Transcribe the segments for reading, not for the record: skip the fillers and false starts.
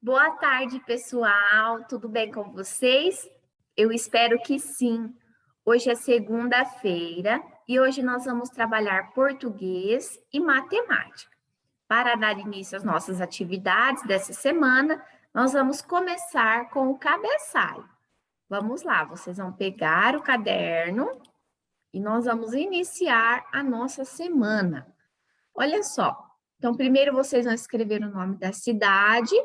Boa tarde, pessoal. Tudo bem com vocês? Eu espero que sim. Hoje é segunda-feira e hoje nós vamos trabalhar português e matemática. Para dar início às nossas atividades dessa semana, nós vamos começar com o cabeçalho. Vamos lá, vocês vão pegar o caderno e nós vamos iniciar a nossa semana. Olha só. Então, primeiro vocês vão escrever o nome da cidade,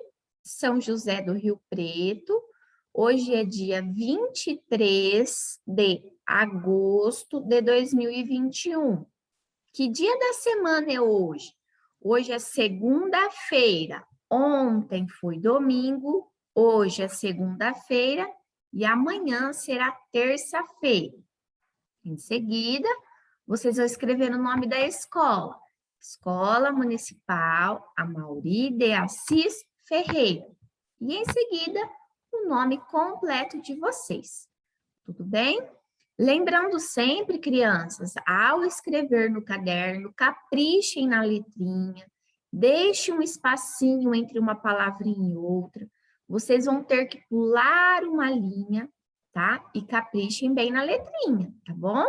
São José do Rio Preto. Hoje é dia 23 de agosto de 2021. Que dia da semana é hoje? Hoje é segunda-feira. Ontem foi domingo, hoje é segunda-feira e amanhã será terça-feira. Em seguida, vocês vão escrever o nome da escola. Escola Municipal Amaury de Assis Ferreira. E em seguida, o nome completo de vocês. Tudo bem? Lembrando sempre, crianças, ao escrever no caderno, caprichem na letrinha, deixe um espacinho entre uma palavrinha e outra. Vocês vão ter que pular uma linha, tá? E caprichem bem na letrinha, tá bom?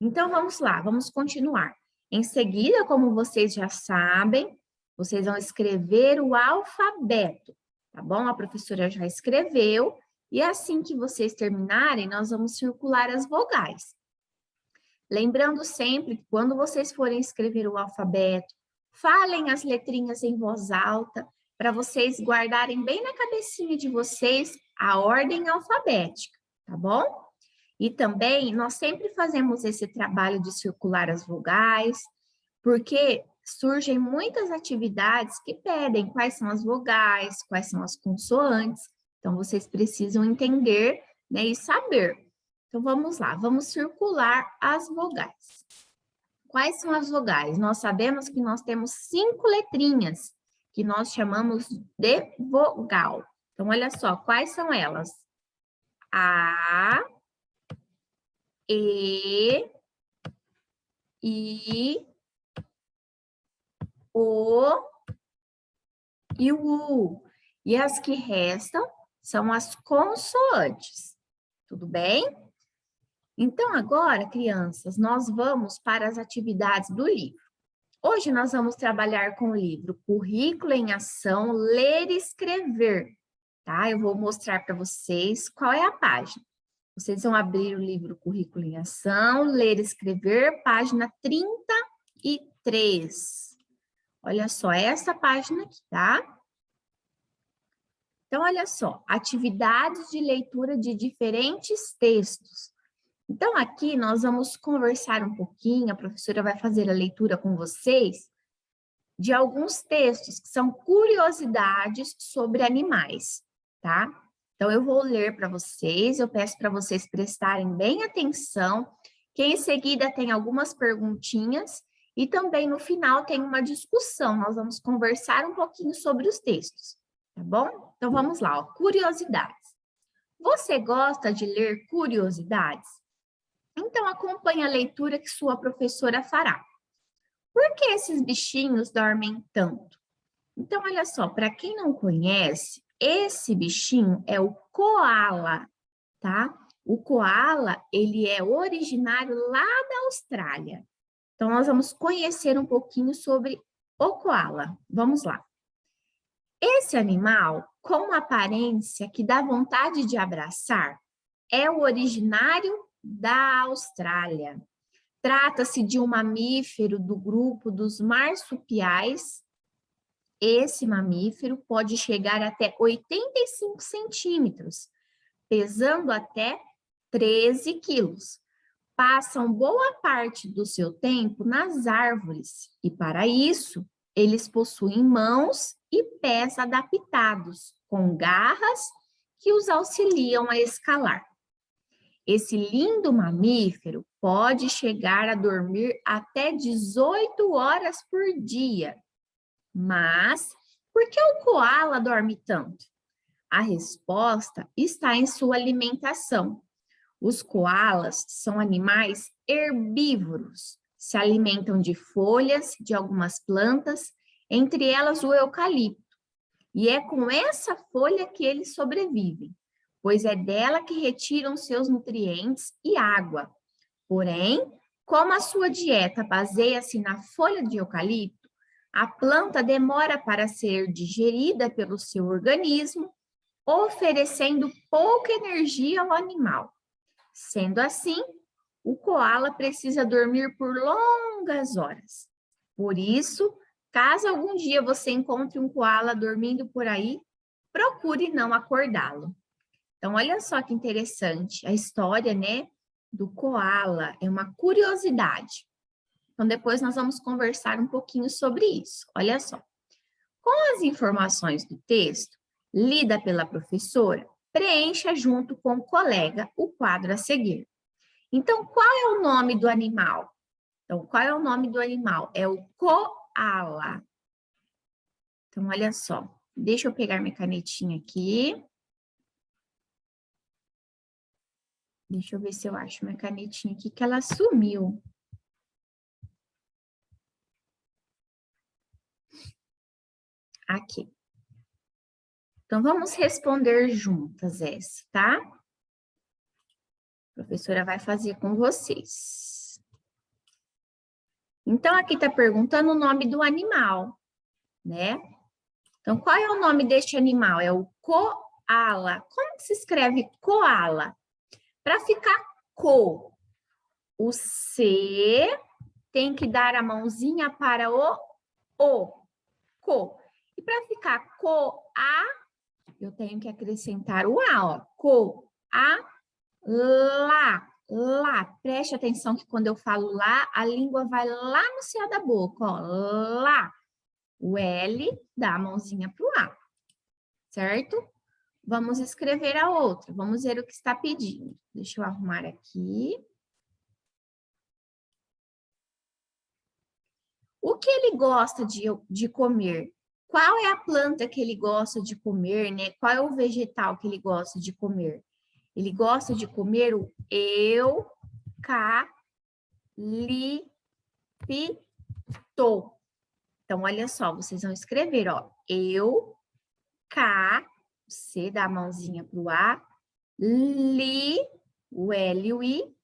Então, vamos lá, vamos continuar. Em seguida, como vocês já sabem, vocês vão escrever o alfabeto, tá bom? A professora já escreveu, e assim que vocês terminarem, nós vamos circular as vogais. Lembrando sempre que quando vocês forem escrever o alfabeto, falem as letrinhas em voz alta, para vocês guardarem bem na cabecinha de vocês a ordem alfabética, tá bom? E também, nós sempre fazemos esse trabalho de circular as vogais, porque surgem muitas atividades que pedem quais são as vogais, quais são as consoantes. Então, vocês precisam entender, né, e saber. Então, vamos lá, vamos circular as vogais. Quais são as vogais? Nós sabemos que nós temos 5 letrinhas, que nós chamamos de vogal. Então, olha só, quais são elas? A, E, I, O e o U. E as que restam são as consoantes. Tudo bem? Então, agora, crianças, nós vamos para as atividades do livro. Hoje nós vamos trabalhar com o livro Currículo em Ação, Ler e Escrever. Tá? Eu vou mostrar para vocês qual é a página. Vocês vão abrir o livro Currículo em Ação, Ler e Escrever, página 33. Olha só, essa página aqui, tá? Então, olha só, atividades de leitura de diferentes textos. Então, aqui nós vamos conversar um pouquinho, a professora vai fazer a leitura com vocês, de alguns textos que são curiosidades sobre animais, tá? Então, eu vou ler para vocês, eu peço para vocês prestarem bem atenção, que em seguida tem algumas perguntinhas e também no final tem uma discussão, nós vamos conversar um pouquinho sobre os textos, tá bom? Então, vamos lá, ó, curiosidades. Você gosta de ler curiosidades? Então, acompanhe a leitura que sua professora fará. Por que esses bichinhos dormem tanto? Então, olha só, para quem não conhece, esse bichinho é o coala, tá? O coala, ele é originário lá da Austrália. Então, nós vamos conhecer um pouquinho sobre o coala. Vamos lá. Esse animal, com uma aparência que dá vontade de abraçar, é o originário da Austrália. Trata-se de um mamífero do grupo dos marsupiais. Esse mamífero pode chegar até 85 centímetros, pesando até 13 quilos. Passam boa parte do seu tempo nas árvores e, para isso, eles possuem mãos e pés adaptados, com garras que os auxiliam a escalar. Esse lindo mamífero pode chegar a dormir até 18 horas por dia. Mas por que o coala dorme tanto? A resposta está em sua alimentação. Os coalas são animais herbívoros, se alimentam de folhas de algumas plantas, entre elas o eucalipto. E é com essa folha que eles sobrevivem, pois é dela que retiram seus nutrientes e água. Porém, como a sua dieta baseia-se na folha de eucalipto, a planta demora para ser digerida pelo seu organismo, oferecendo pouca energia ao animal. Sendo assim, o coala precisa dormir por longas horas. Por isso, caso algum dia você encontre um coala dormindo por aí, procure não acordá-lo. Então, olha só que interessante a história, né, do coala. É uma curiosidade. Então, depois nós vamos conversar um pouquinho sobre isso. Olha só. Com as informações do texto, lida pela professora, preencha junto com o colega o quadro a seguir. Então, qual é o nome do animal? Então, qual é o nome do animal? É o coala. Então, olha só. Deixa eu pegar minha canetinha aqui. Deixa eu ver se eu acho minha canetinha aqui, que ela sumiu. Aqui. Então, vamos responder juntas essa, tá? A professora vai fazer com vocês. Então, aqui está perguntando o nome do animal, né? Então, qual é o nome deste animal? É o coala. Como que se escreve coala? Para ficar co, o C tem que dar a mãozinha para o, co. E para ficar coa, eu tenho que acrescentar o A, ó. Lá. Preste atenção que quando eu falo lá, a língua vai lá no céu da boca, ó. Lá. O L dá a mãozinha para o A, certo? Vamos escrever a outra. Vamos ver o que está pedindo. Deixa eu arrumar aqui. O que ele gosta de comer? Qual é a planta que ele gosta de comer, né? Qual é o vegetal que ele gosta de comer? Ele gosta de comer o eucalipto. Então, olha só, vocês vão escrever, ó. Você dá a mãozinha pro A, o L e o I,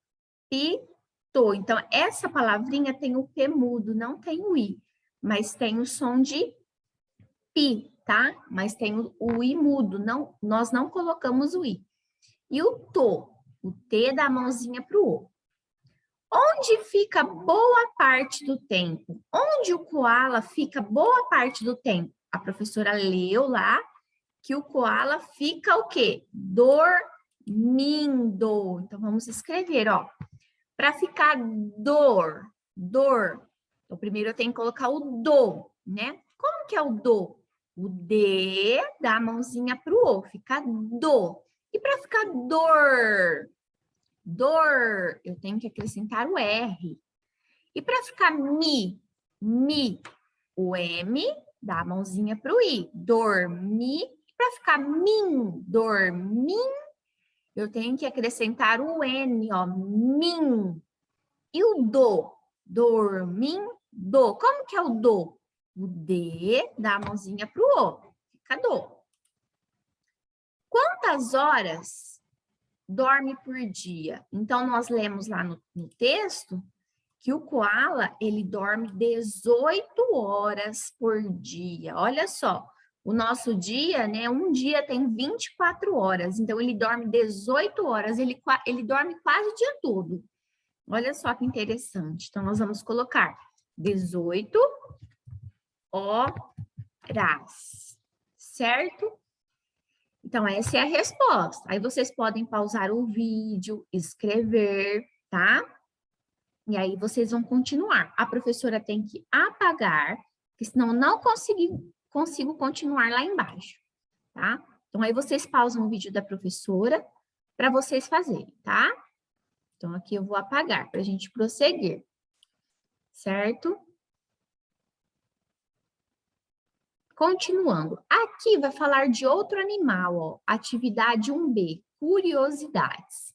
Então, essa palavrinha tem o P mudo, não tem o I, mas tem o som de pi, tá? Mas tem o I mudo, não, nós não colocamos o I. E o T dá a mãozinha para o O. Onde fica boa parte do tempo? Onde o koala fica boa parte do tempo? A professora leu lá que o koala fica o quê? Dormindo. Então, vamos escrever, ó. Para ficar dor. Então, primeiro eu tenho que colocar o do, né? Como que é o do? O D dá a mãozinha para o O, fica do. E para ficar dor, eu tenho que acrescentar o R. E para ficar mi, o M dá a mãozinha para o I. Dormir. E para ficar dormim, eu tenho que acrescentar o N, ó, min. E o dormindo. Como que é o do? O D dá a mãozinha para o O, fica do. Quantas horas dorme por dia? Então, nós lemos lá no texto que o koala, ele dorme 18 horas por dia. Olha só, o nosso dia, né? Um dia tem 24 horas, então ele dorme 18 horas, ele dorme quase o dia todo. Olha só que interessante. Então, nós vamos colocar 18 horas, certo? Então, essa é a resposta. Aí vocês podem pausar o vídeo, escrever, tá? E aí vocês vão continuar. A professora tem que apagar, porque senão eu não consigo continuar lá embaixo, tá? Então, aí vocês pausam o vídeo da professora para vocês fazerem, tá? Então, aqui eu vou apagar para a gente prosseguir, certo? Continuando. Aqui vai falar de outro animal, ó. Atividade 1B, curiosidades.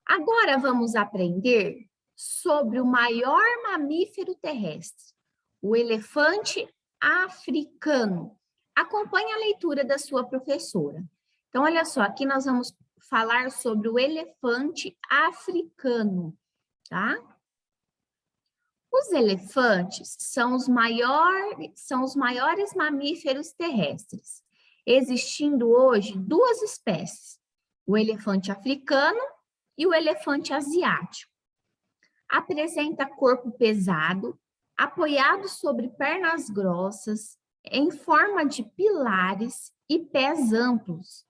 Agora vamos aprender sobre o maior mamífero terrestre, o elefante africano. Acompanhe a leitura da sua professora. Então, olha só, aqui nós vamos falar sobre o elefante africano, tá? Os elefantes são os maiores mamíferos terrestres, existindo hoje duas espécies, o elefante africano e o elefante asiático. Apresenta corpo pesado, apoiado sobre pernas grossas, em forma de pilares e pés amplos.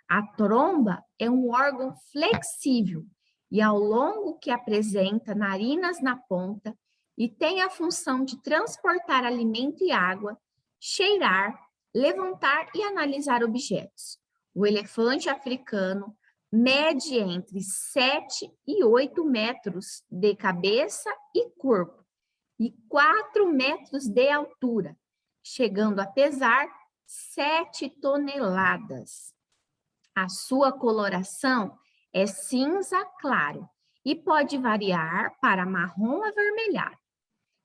A tromba é um órgão flexível e ao longo que apresenta narinas na ponta e tem a função de transportar alimento e água, cheirar, levantar e analisar objetos. O elefante africano mede entre 7 e 8 metros de cabeça e corpo e 4 metros de altura, chegando a pesar 7 toneladas. A sua coloração é cinza claro e pode variar para marrom avermelhado,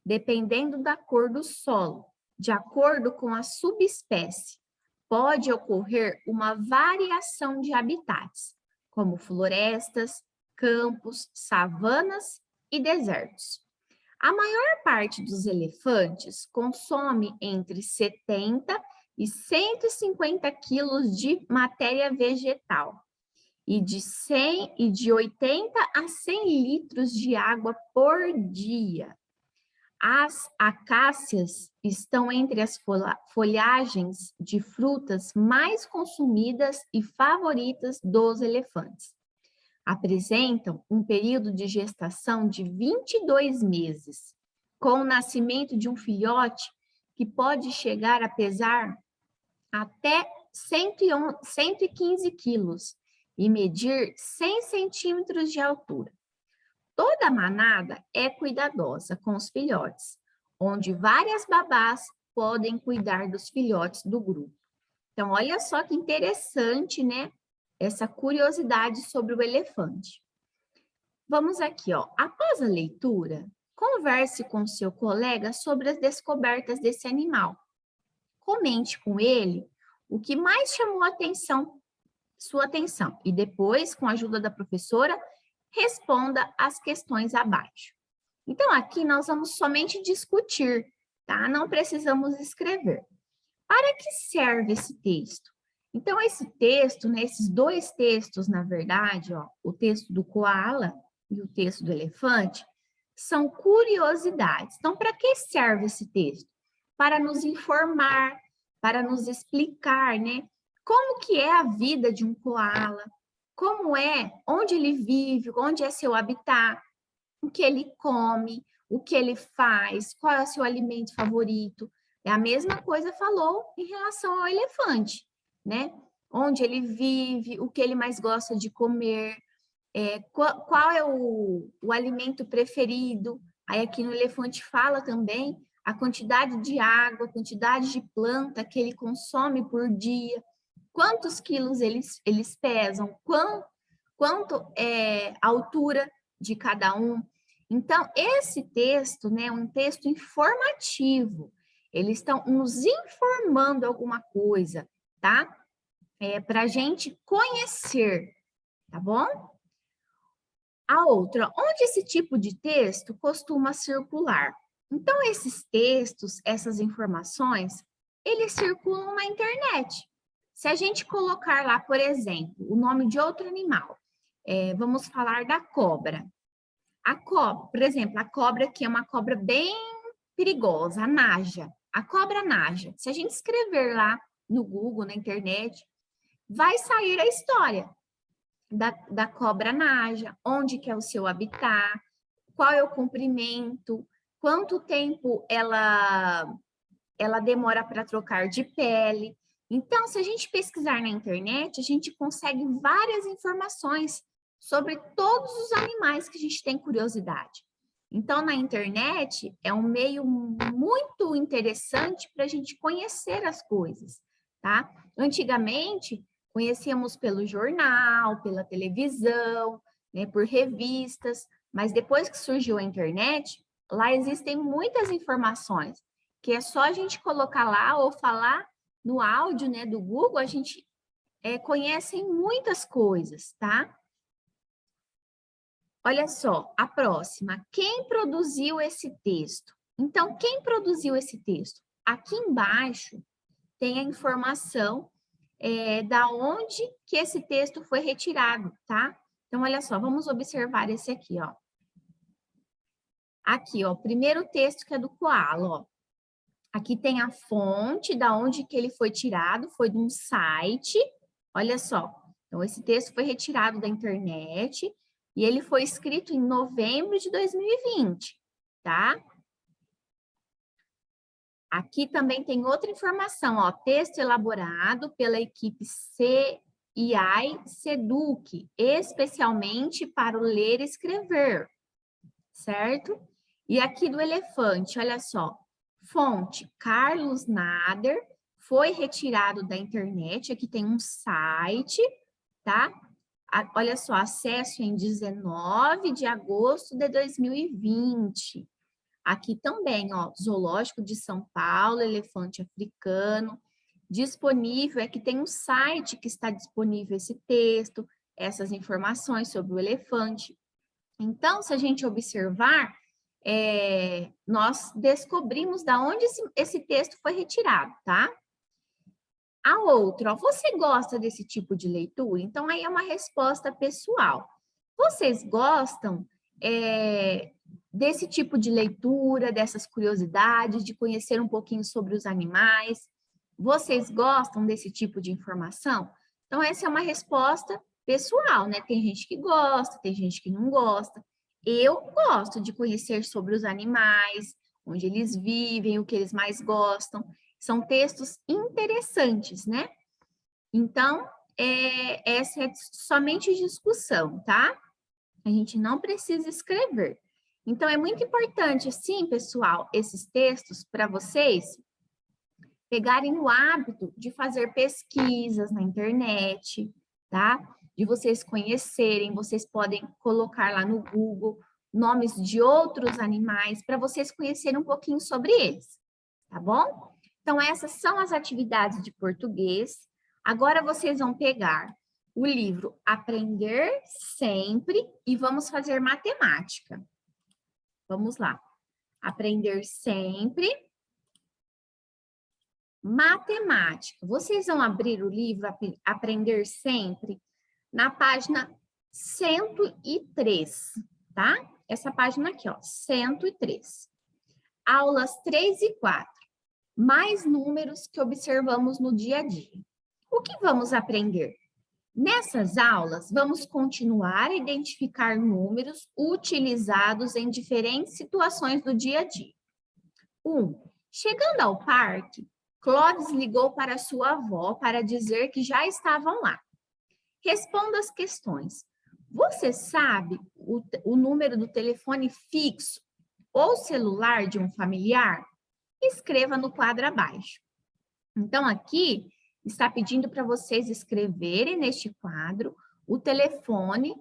dependendo da cor do solo, de acordo com a subespécie. Pode ocorrer uma variação de habitats, como florestas, campos, savanas e desertos. A maior parte dos elefantes consome entre 70 e 150 quilos de matéria vegetal e de 80 a 100 litros de água por dia. As acácias estão entre as folhagens de frutas mais consumidas e favoritas dos elefantes. Apresentam um período de gestação de 22 meses, com o nascimento de um filhote que pode chegar a pesar até 115 quilos e medir 100 centímetros de altura. Toda manada é cuidadosa com os filhotes, onde várias babás podem cuidar dos filhotes do grupo. Então, olha só que interessante, né? Essa curiosidade sobre o elefante. Vamos aqui, ó. Após a leitura, converse com seu colega sobre as descobertas desse animal. Comente com ele o que mais chamou sua atenção e depois, com a ajuda da professora, responda as questões abaixo. Então, aqui nós vamos somente discutir, tá? Não precisamos escrever. Para que serve esse texto? Então, esse texto, né, esses dois textos, na verdade, ó, o texto do koala e o texto do elefante, são curiosidades. Então, para que serve esse texto? Para nos informar, para nos explicar, né, como que é a vida de um koala, como é, onde ele vive, onde é seu habitat, o que ele come, o que ele faz, qual é o seu alimento favorito. É a mesma coisa falou em relação ao elefante, né? Onde ele vive, o que ele mais gosta de comer, qual é o alimento preferido. Aí aqui no elefante fala também a quantidade de água, a quantidade de planta que ele consome por dia, quantos quilos eles pesam, quanto é a altura de cada um. Então, esse texto, né, é um texto informativo. Eles estão nos informando alguma coisa, tá? Para a gente conhecer, tá bom? A outra, onde esse tipo de texto costuma circular? Então, esses textos, essas informações, eles circulam na internet. Se a gente colocar lá, por exemplo, o nome de outro animal, vamos falar da cobra. A cobra, por exemplo, a cobra que é uma cobra bem perigosa, a naja, a cobra naja. Se a gente escrever lá no Google, na internet, vai sair a história da cobra naja, onde que é o seu habitat, qual é o comprimento, quanto tempo ela demora para trocar de pele. Então, se a gente pesquisar na internet, a gente consegue várias informações sobre todos os animais que a gente tem curiosidade. Então, na internet é um meio muito interessante para a gente conhecer as coisas, tá? Antigamente, conhecíamos pelo jornal, pela televisão, né, por revistas, mas depois que surgiu a internet, lá existem muitas informações, que é só a gente colocar lá ou falar, no áudio, né, do Google, a gente conhece muitas coisas, tá? Olha só, a próxima. Quem produziu esse texto? Então, quem produziu esse texto? Aqui embaixo tem a informação da onde que esse texto foi retirado, tá? Então, olha só, vamos observar esse aqui, ó. Aqui, ó, o primeiro texto que é do Koala, ó. Aqui tem a fonte da onde que ele foi tirado, foi de um site. Olha só. Então, esse texto foi retirado da internet e ele foi escrito em novembro de 2020, tá? Aqui também tem outra informação, ó, texto elaborado pela equipe CII Seduc, especialmente para o ler e escrever, certo? E aqui do elefante, olha só, fonte Carlos Nader, foi retirado da internet, aqui tem um site, tá? Olha só, acesso em 19 de agosto de 2020. Aqui também, ó, Zoológico de São Paulo, elefante africano, disponível, aqui tem um site que está disponível esse texto, essas informações sobre o elefante. Então, se a gente observar, nós descobrimos da onde esse texto foi retirado, tá? A outra, ó, você gosta desse tipo de leitura? Então, aí é uma resposta pessoal. Vocês gostam desse tipo de leitura, dessas curiosidades, de conhecer um pouquinho sobre os animais? Vocês gostam desse tipo de informação? Então, essa é uma resposta pessoal, né? Tem gente que gosta, tem gente que não gosta. Eu gosto de conhecer sobre os animais, onde eles vivem, o que eles mais gostam. São textos interessantes, né? Então, essa é somente discussão, tá? A gente não precisa escrever. Então, é muito importante, assim, pessoal, esses textos para vocês pegarem o hábito de fazer pesquisas na internet, tá? De vocês conhecerem, vocês podem colocar lá no Google nomes de outros animais para vocês conhecerem um pouquinho sobre eles, tá bom? Então, essas são as atividades de português. Agora, vocês vão pegar o livro Aprender Sempre e vamos fazer matemática. Vamos lá. Aprender Sempre. Matemática. Vocês vão abrir o livro Aprender Sempre na página 103, tá? Essa página aqui, ó, 103. Aulas 3 e 4. Mais números que observamos no dia a dia. O que vamos aprender? Nessas aulas, vamos continuar a identificar números utilizados em diferentes situações do dia a dia. 1. Chegando ao parque, Clóvis ligou para sua avó para dizer que já estavam lá. Responda as questões. Você sabe o número do telefone fixo ou celular de um familiar? Escreva no quadro abaixo. Então, aqui está pedindo para vocês escreverem neste quadro o telefone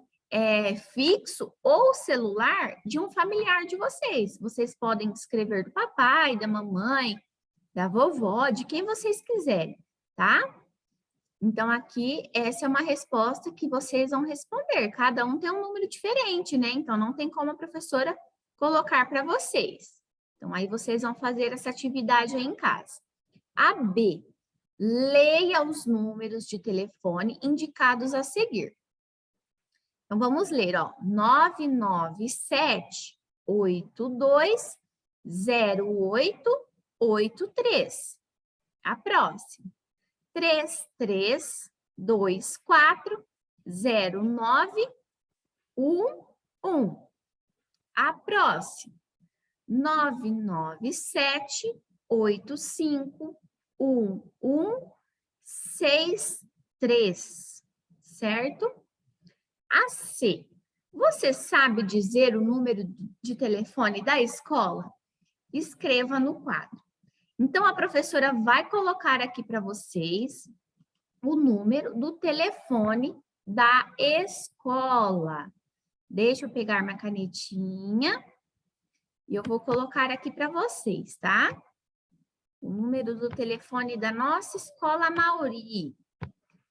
fixo ou celular de um familiar de vocês. Vocês podem escrever do papai, da mamãe, da vovó, de quem vocês quiserem, tá? Então, aqui, essa é uma resposta que vocês vão responder. Cada um tem um número diferente, né? Então, não tem como a professora colocar para vocês. Então, aí vocês vão fazer essa atividade aí em casa. A B, leia os números de telefone indicados a seguir. Então, vamos ler, ó, 997-82-0883. A próxima, 3324-0911. A próxima, 997-85-1163, certo? A C. Você sabe dizer o número de telefone da escola? Escreva no quadro. Então, a professora vai colocar aqui para vocês o número do telefone da escola. Deixa eu pegar minha canetinha e eu vou colocar aqui para vocês, tá? O número do telefone da nossa escola Mauri.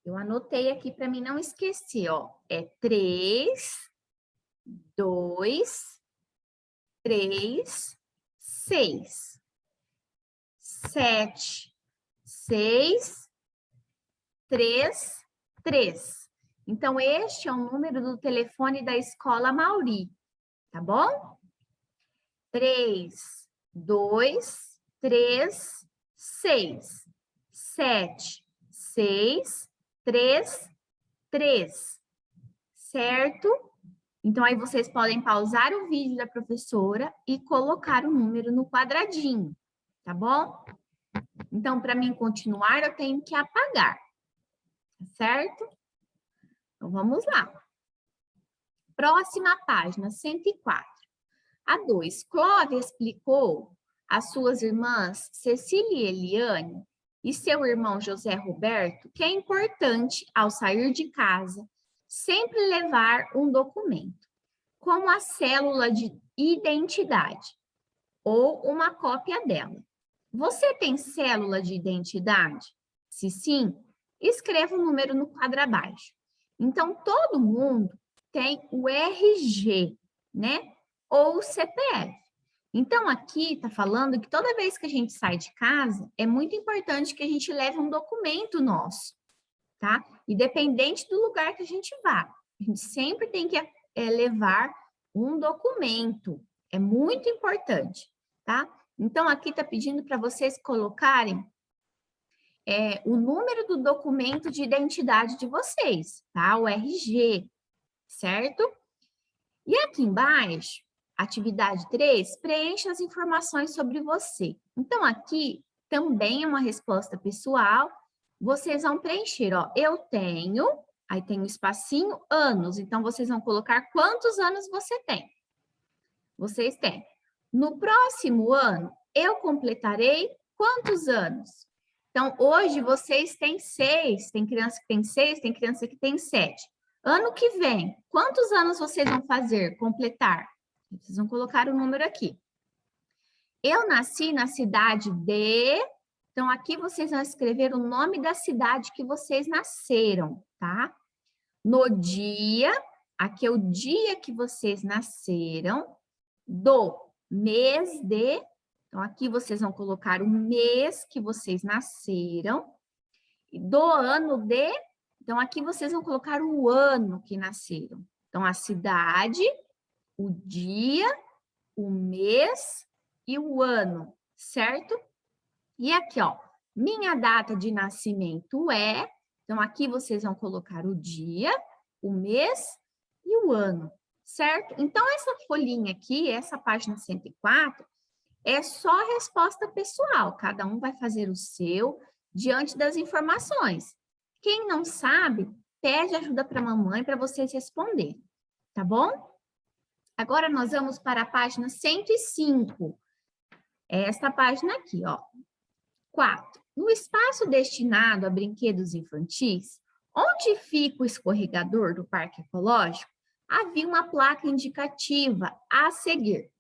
Eu anotei aqui para mim não esquecer, ó. É 3, 2, 3, 6, 7, 6, 3, 3. Então, este é o número do telefone da escola Mauri, tá bom? 3, 2, 3, 6, 7, 6, 3, 3, certo? Então, aí vocês podem pausar o vídeo da professora e colocar o número no quadradinho, tá bom? Então, para mim continuar, eu tenho que apagar, certo? Então, vamos lá. Próxima página, 104. A 2. Clóvis explicou às suas irmãs Cecília e Eliane e seu irmão José Roberto que é importante, ao sair de casa, sempre levar um documento, como a célula de identidade ou uma cópia dela. Você tem célula de identidade? Se sim, escreva o número no quadro abaixo. Então, todo mundo tem o RG, né? Ou o CPF. Então, aqui está falando que toda vez que a gente sai de casa, é muito importante que a gente leve um documento nosso, tá? Independente do lugar que a gente vá. A gente sempre tem que levar um documento. É muito importante, tá? Então, aqui está pedindo para vocês colocarem o número do documento de identidade de vocês, tá? O RG, certo? E aqui embaixo, atividade 3, preencha as informações sobre você. Então, aqui também é uma resposta pessoal. Vocês vão preencher, ó, eu tenho, aí tem um espacinho, anos. Então, vocês vão colocar quantos anos você tem. Vocês têm. No próximo ano, eu completarei quantos anos? Então, hoje vocês têm 6, tem criança que tem 6, tem criança que tem 7. Ano que vem, quantos anos vocês vão fazer, completar? Vocês vão colocar o número aqui. Eu nasci na cidade de... Então, aqui vocês vão escrever o nome da cidade que vocês nasceram, tá? No dia, aqui é o dia que vocês nasceram, do mês de... Então, aqui vocês vão colocar o mês que vocês nasceram, e do ano de... Então, aqui vocês vão colocar o ano que nasceram. Então, a cidade, o dia, o mês e o ano, certo? E aqui, ó, minha data de nascimento é... Então, aqui vocês vão colocar o dia, o mês e o ano, certo? Então, essa folhinha aqui, essa página 104, é só resposta pessoal. Cada um vai fazer o seu diante das informações. Quem não sabe, pede ajuda para a mamãe para vocês responderem, tá bom? Agora nós vamos para a página 105. É esta página aqui, ó. 4. No espaço destinado a brinquedos infantis, onde fica o escorregador do Parque Ecológico, havia uma placa indicativa a seguir.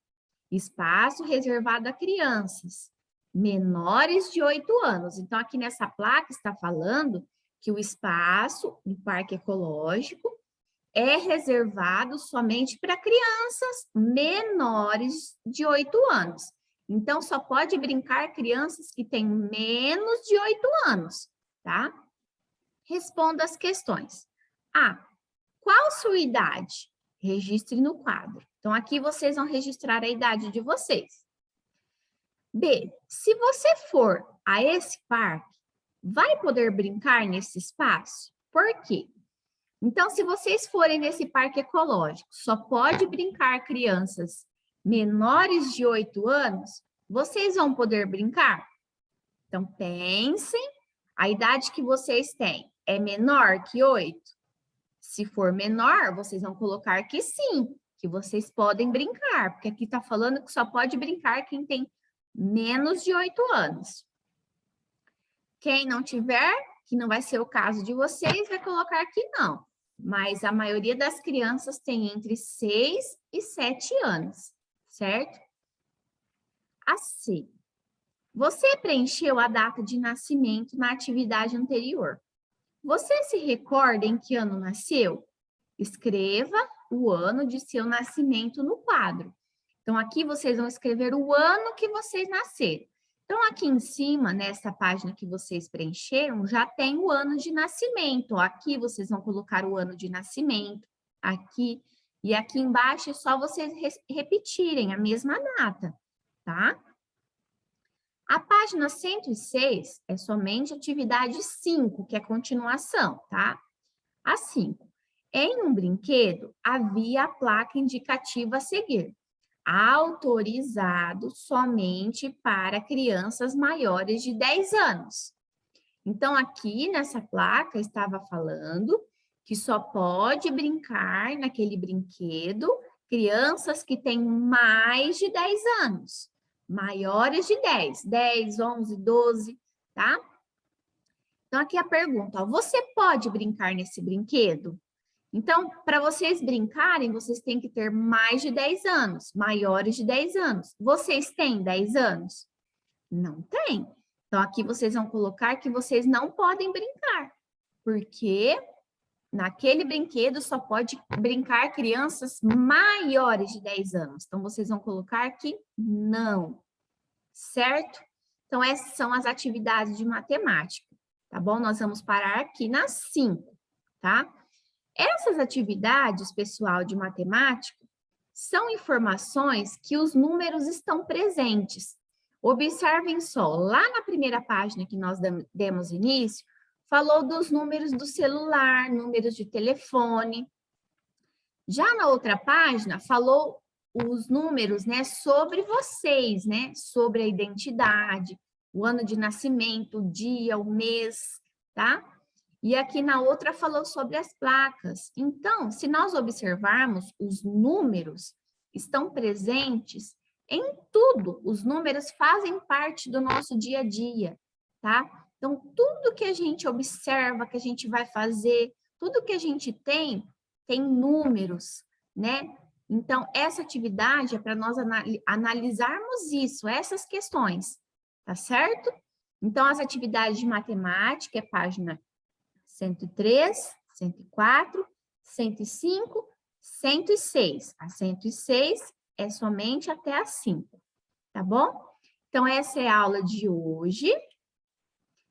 Espaço reservado a crianças menores de 8 anos. Então, aqui nessa placa está falando que o espaço do Parque Ecológico é reservado somente para crianças menores de 8 anos. Então, só pode brincar crianças que têm menos de 8 anos, tá? Responda as questões. A. Qual sua idade? Registre no quadro. Então, aqui vocês vão registrar a idade de vocês. B. Se você for a esse parque, vai poder brincar nesse espaço? Por quê? Então, se vocês forem nesse parque ecológico, só pode brincar crianças menores de 8 anos, vocês vão poder brincar? Então, pensem, a idade que vocês têm é menor que 8? Se for menor, vocês vão colocar que sim, que vocês podem brincar, porque aqui está falando que só pode brincar quem tem menos de 8 anos. Quem não tiver, que não vai ser o caso de vocês, vai colocar que não. Mas a maioria das crianças tem entre 6 e 7 anos, certo? A C. Você preencheu a data de nascimento na atividade anterior. Você se recorda em que ano nasceu? Escreva o ano de seu nascimento no quadro. Então, aqui vocês vão escrever o ano que vocês nasceram. Então, aqui em cima, nessa página que vocês preencheram, já tem o ano de nascimento. Aqui vocês vão colocar o ano de nascimento, aqui. E aqui embaixo é só vocês repetirem a mesma data, tá? A página 106 é somente atividade 5, que é continuação, tá? A 5. Em um brinquedo, havia a placa indicativa a seguir. Autorizado somente para crianças maiores de 10 anos. Então, aqui nessa placa estava falando que só pode brincar naquele brinquedo crianças que têm mais de 10 anos. Maiores de 10, 11, 12, tá? Então, aqui a pergunta, ó, você pode brincar nesse brinquedo? Então, para vocês brincarem, vocês têm que ter mais de 10 anos, maiores de 10 anos. Vocês têm 10 anos? Não tem. Então, aqui vocês vão colocar que vocês não podem brincar, porque naquele brinquedo só pode brincar crianças maiores de 10 anos. Então, vocês vão colocar que não, certo? Então, essas são as atividades de matemática, tá bom? Nós vamos parar aqui nas 5, tá? Essas atividades, pessoal, de matemática, são informações que os números estão presentes. Observem só, lá na primeira página que nós demos início, falou dos números do celular, números de telefone. Já na outra página, falou os números, né, sobre vocês, né, sobre a identidade, o ano de nascimento, o dia, o mês, tá? E aqui na outra falou sobre as placas. Então, se nós observarmos, os números estão presentes em tudo. Os números fazem parte do nosso dia a dia, tá? Então, tudo que a gente observa, que a gente vai fazer, tudo que a gente tem números, né? Então, essa atividade é para nós analisarmos isso, essas questões, tá certo? Então, as atividades de matemática é página 103, 104, 105, 106. A 106 é somente até a 5, tá bom? Então, essa é a aula de hoje.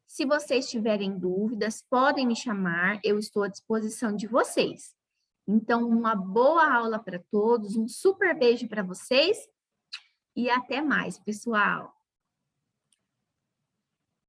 Se vocês tiverem dúvidas, podem me chamar, eu estou à disposição de vocês. Então, uma boa aula para todos, um super beijo para vocês e até mais, pessoal!